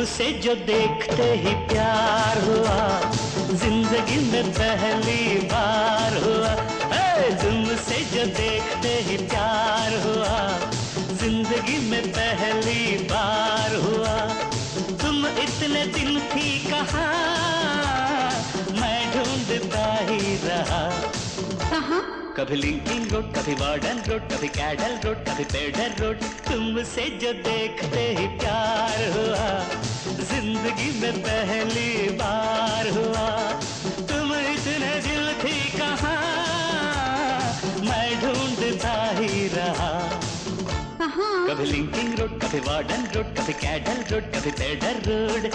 तुमसे जो देखते ही प्यार हुआ, जिंदगी में पहली बार हुआ। तुमसे जो देखते ही प्यार हुआ, जिंदगी में पहली बार हुआ। तुम इतने दिन थी कहाँ, मैं ढूंढता ही रहा। कभी लिंकिंग रोड, कभी वार्डन रोड, कभी कैडल रोड, कभी पेडर रोड। तुमसे जो देखते ही प्यार हुआ, जिंदगी में पहली बार हुआ। तुम इतने दिल थी कहाँ, मैं ढूंढता ही रहा। कभी लिंकिंग रोड, कभी वार्डन रोड, कभी कैडल रोड, कभी पेडर रोड।